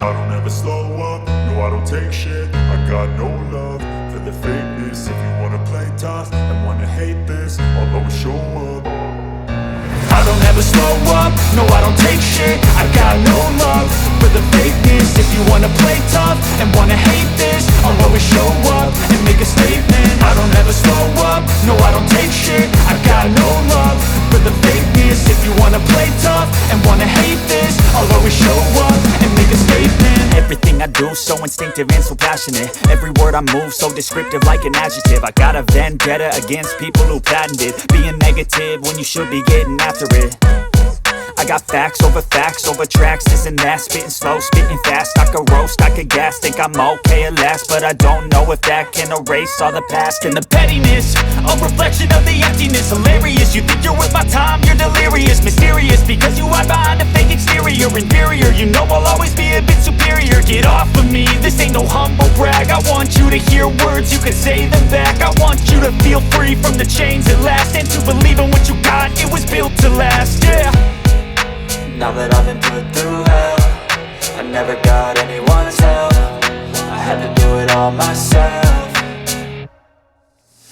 I don't ever slow up, no I don't take shit. I got no love for the fakeness. If you wanna play tough and wanna hate this, I'll always show up. I don't ever slow up, no I don't take shit. I got no love for the fakeness. If you wanna play tough and wanna hate this, I'll always show up and make a statement. I don't ever slow up, no I don't take shit. I got no love for the fakeness. If you wanna play tough and wanna hate this, I'll always show up and make a statement. Everything I do so instinctive and so passionate. Every word I move so descriptive like an adjective. I got a vendetta against people who patented being negative when you should be getting after it. I got facts over tracks, this and that. Spitting slow, spitting fast. I could roast, I could gas. Think I'm okay at last, but I don't know if that can erase all the past. And the pettiness, a reflection of the emptiness. Hilarious, you think you're worth my time, you're delirious. Mysterious, because you hide behind a fake exterior. Inferior, you know I'll always be a bit superior. Get off of me, this ain't no humble brag. I want you to hear words, you can say them back. I want you to feel free from the chains at last, and to believe in what you got, it was built to last, yeah. Now that I've been put through hell, I never got anyone's help. I had to do it all myself.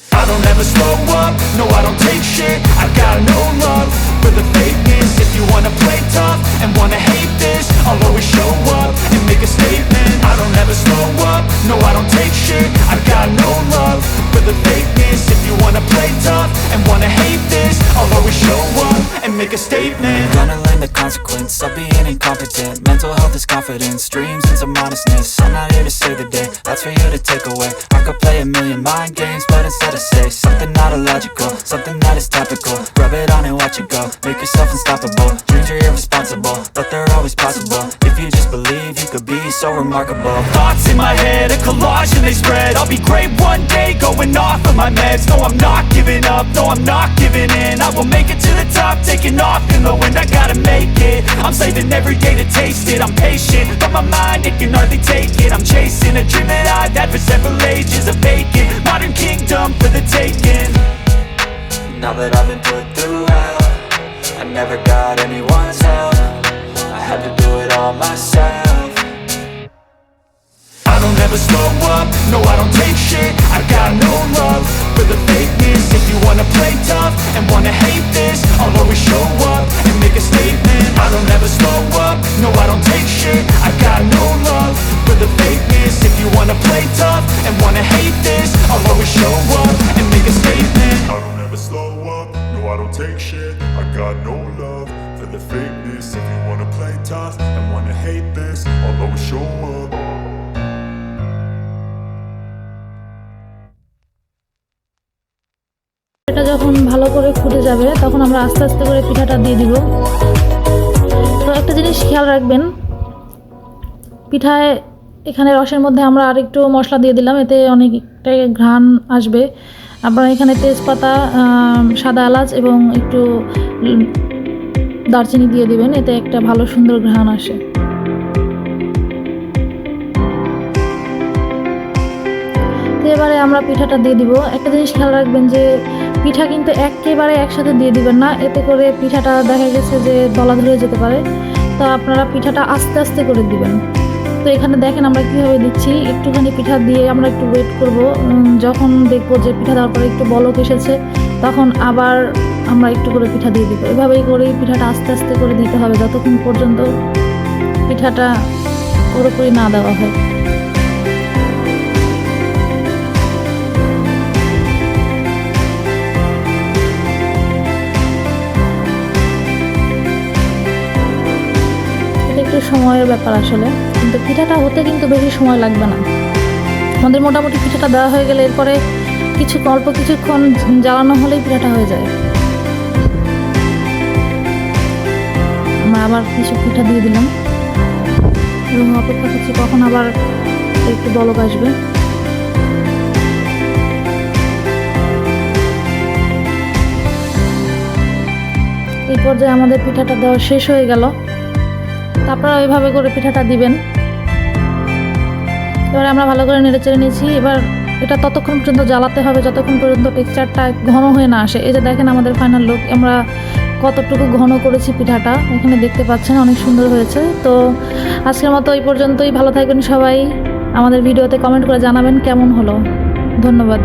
I don't ever slow up, no I don't take shit. I got no love for the fakeness. If you wanna play tough and wanna hate this, I'll always show up and make a statement. I don't ever slow up, no I don't take shit. I got no love for the fakeness. If you wanna play tough and wanna hate this, I'll always show up and make a statement. Gonna learn the consequence of being incompetent. Mental health is confidence, dreams and some honestness. I'm not here to save the day, that's for you to take away. I could play a million mind games, but instead I say something not illogical, something that is topical. Rub it on and watch it go, make yourself unstoppable. Dreams are irresponsible, but they're always possible. If you just believe, you could be so remarkable. Thoughts in my head, a collage and they spread. I'll be great one day, going off of my meds. No, I'm not giving up, no, I'm not giving in. I will make it to the top, taking off in the wind. I gotta make it, I'm saving every day to taste it. I'm patient, but my mind, it can hardly take it. I'm chasing a dream that I've had for several ages. A vacant, modern kingdom for the taking. Now that I've been put through hell, I never got anyone's help. I had to do it all myself. I don't ever slow up, no I don't take shit. I got no love for the fakeness. If you wanna play tough and wanna hate this, I'll always show up and make a statement. I don't ever slow up, no I don't take shit. I got no love for the fakeness. If you wanna play tough and wanna hate this, I'll always show up and make a statement. I don't ever slow up, no I don't take shit. I got no love for the fakeness. If you wanna play tough and wanna hate this, I'll always show up. এটা যখন ভালো করে ফুটে যাবে তখন আমরা আস্তে আস্তে করে পিঠাটা দিয়ে দিব। তো একটা জিনিস খেয়াল রাখবেন, পিঠায় এখানে রসের মধ্যে আমরা আরেকটু মশলা দিয়ে দিলাম, এতে অনেকটাই ঘ্রাণ আসবে। আপনারা এখানে তেজপাতা, সাদা এলাচ এবং একটু দারচিনি দিয়ে দিবেন, এতে একটা ভালো সুন্দর ঘ্রাণ আসে। তো এবারে আমরা পিঠাটা দিয়ে দিব। একটা জিনিস খেয়াল রাখবেন যে পিঠা কিন্তু একেবারে একসাথে দিয়ে দিবেন না, এতে করে পিঠাটা দেখা গেছে যে দলা ধরে যেতে পারে। তো আপনারা পিঠাটা আস্তে আস্তে করে দিবেন। তো এখানে দেখেন আমরা কীভাবে দিচ্ছি, একটুখানি পিঠা দিয়ে আমরা একটু ওয়েট করব। যখন দেখবো যে পিঠা দেওয়ার পরে একটু বলক এসেছে, তখন আবার আমরা একটু করে পিঠা দিয়ে দিব। এভাবেই করে পিঠাটা আস্তে আস্তে করে দিতে হবে যতক্ষণ পর্যন্ত পিঠাটা পুরোপুরি না দেওয়া হয়। একটু সময়ের ব্যাপার আসলে, কিন্তু পিঠাটা হতে কিন্তু বেশি সময় লাগবে না। আমাদের মোটামুটি পিঠাটা দেওয়া হয়ে গেলে এরপরে অল্প কিছুক্ষণ জ্বালানো হলেই পিঠাটা হয়ে যায়। আমরা আবার কিছু পিঠা দিয়ে দিলাম এবং অপেক্ষা করছি কখন আবার একটু বলক আসবে। এই পর্যায়ে আমাদের পিঠাটা দেওয়া শেষ হয়ে গেল। আপনারা ওইভাবে করে পিঠাটা দিবেন। এবার আমরা ভালো করে নেড়েচেড়ে নিয়েছি। এবার এটা ততক্ষণ পর্যন্ত জ্বালাতে হবে যতক্ষণ পর্যন্ত টেক্সচারটা ঘন হয়ে না আসে। এই যে দেখেন আমাদের ফাইনাল লুক, আমরা কতটুকু ঘন করেছি পিঠাটা এখানে দেখতে পাচ্ছেন, অনেক সুন্দর হয়েছে। তো আজকের মতো এই পর্যন্তই। ভালো থাকবেন সবাই। আমাদের ভিডিওতে কমেন্ট করে জানাবেন কেমন হলো। ধন্যবাদ।